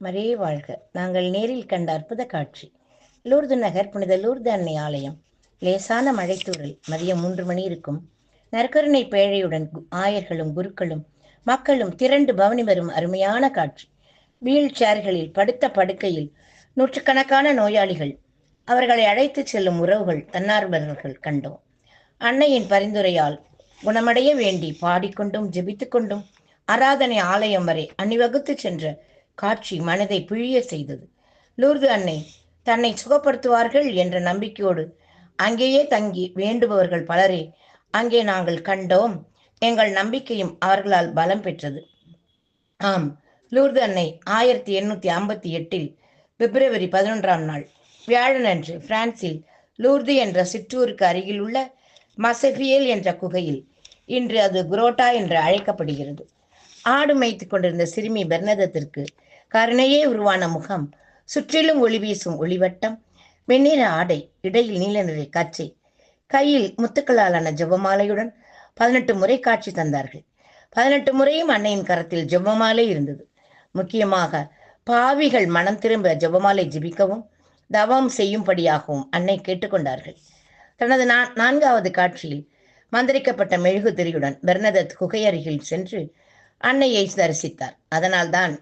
மரியே வாழ்க! நாங்கள் நேரில் கண்ட அற்புத காட்சி. லூர்து நகர் புனித லூர்து அன்னை ஆலயம். லேசான மழைத்தூறல். மதியம் 3 மணி இருக்கும். நற்கருணை பேழையுடன் ஆயர்களும் குருக்களும் மக்களும் திரண்டு பவனி வரும் அருமையான காட்சி. வீல் சேர்களில் படுத்த படுக்கையில் நூற்றுக்கணக்கான நோயாளிகள், அவர்களை அழைத்துச் செல்லும் உறவுகள், தன்னார்வலர்கள் கண்டோம். அன்னையின் பரிந்துரையால் குணமடைய வேண்டி பாடிக்கொண்டும் ஜெபித்துக் கொண்டும் ஆராதனை ஆலயம் வரை அணிவகுத்து சென்ற காட்சி மனதை பிழிய செய்தது. லூர்து அன்னை தன்னை சுகப்படுத்துவார்கள் என்ற நம்பிக்கையோடு அங்கேயே தங்கி வேண்டுபவர்கள் பலரை அங்கே நாங்கள் கண்டோம். எங்கள் நம்பிக்கையும் அவர்களால் பலம் பெற்றது. ஆம், லூர்து அன்னை 1858 பிப்ரவரி 11ஆம் நாள் வியாழனன்று பிரான்சில் லூர்து என்ற சிற்றூருக்கு அருகில் உள்ள மசபியல் என்ற குகையில், இன்று அது குரோட்டா என்று அழைக்கப்படுகிறது, ஆடு மேய்த்துக் கொண்டிருந்த சிறுமி பெர்னதத்திற்கு கருணையே உருவான முகம், சுற்றிலும் ஒளி வீசும் ஒளிவட்டம், வெண்ணிற ஆடை, இடையில் நீல நிறை கச்சை, கையில் முத்துக்களாலான ஜெபமாலையுடன் 18 முறை காட்சி தந்தார்கள். 18 முறையும் அன்னையின் கரத்தில் ஜெபமாலை இருந்தது. முக்கியமாக பாவிகள் மனம் திரும்ப ஜெபமாலை ஜெபிக்கவும் தவம் செய்யும்படியாகவும் அன்னை கேட்டுக்கொண்டார்கள். தனது 4வது காட்சியில் மந்திரிக்கப்பட்ட மெழுகு திரியுடன் பெர்னதத் குகை அருகில் சென்று அன்னையை தரிசித்தார். அதனால்தான்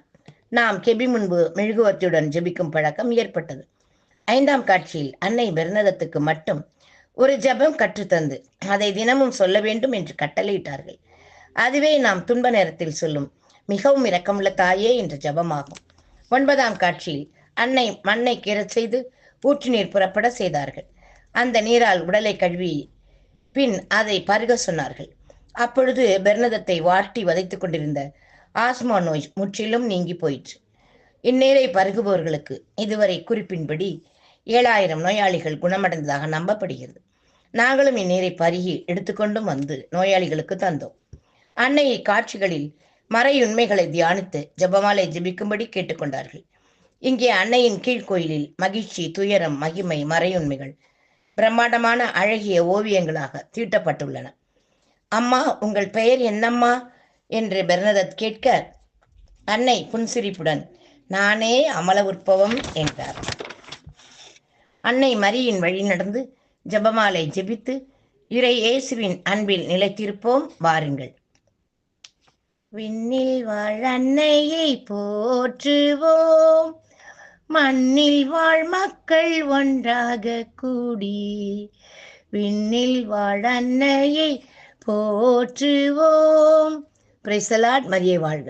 நாம் கெபி முன்பு மெழுகுவர்த்தியுடன் ஜெபிக்கும் பழக்கம் ஏற்பட்டது. 5ஆம் காட்சியில் அன்னை பெர்னதத்துக்கு மட்டும் ஒரு ஜெபம் கற்றுத்தந்து அதை தினமும் சொல்ல வேண்டும் என்று கட்டளையிட்டார்கள். அதுவே நாம் துன்ப நேரத்தில் சொல்லும் மிகவும் இரக்கமுள்ள தாயே என்ற ஜெபமாகும். 9ஆம் காட்சியில் அன்னை மண்ணை கீறச் செய்து ஊற்று நீர் புறப்பட செய்தார்கள். அந்த நீரால் உடலை கழுவி பின் அதை பருக சொன்னார்கள். அப்பொழுது பெர்னதத்தை வாட்டி வதைத்துக் கொண்டிருந்த ஆஸ்மா நோய் முற்றிலும் நீங்கி போயிற்று. இந்நீரை பருகுபவர்களுக்கு இதுவரை குறிப்பின்படி 7000 நோயாளிகள் குணமடைந்ததாக நம்பப்படுகிறது. நாங்களும் இந்நீரை பருகி எடுத்துக்கொண்டும் வந்து நோயாளிகளுக்கு தந்தோம். அன்னை காட்சிகளில் மறையுண்மைகளை தியானித்து ஜெபமாலை ஜெபிக்கும்படி கேட்டுக்கொண்டார்கள். இங்கே அன்னையின் கீழ்கோயிலில் மகிழ்ச்சி, துயரம், மகிமை, மறையுண்மைகள் பிரம்மாண்டமான அழகிய ஓவியங்களாக தீட்டப்பட்டுள்ளன. அம்மா, உங்கள் பெயர் என்னம்மா என்று பெர்னதத் கேட்க, அன்னை புன்சிரிப்புடன் நானே அமல உற்பவம் என்றார். அன்னை மரியின் வழி நடந்து ஜெபமாலை ஜெபித்து இறை இயேசுவின் அன்பில் நிலைத்திருப்போம். வாருங்கள். விண்ணில் வாழ் அன்னையை போற்றுவோம், மண்ணில் வாழ் மக்கள் ஒன்றாக கூடி. விண்ணில் வாழ் அன்னையை போற்றுவோம். Praise the Lord. மரியே வாழ்க.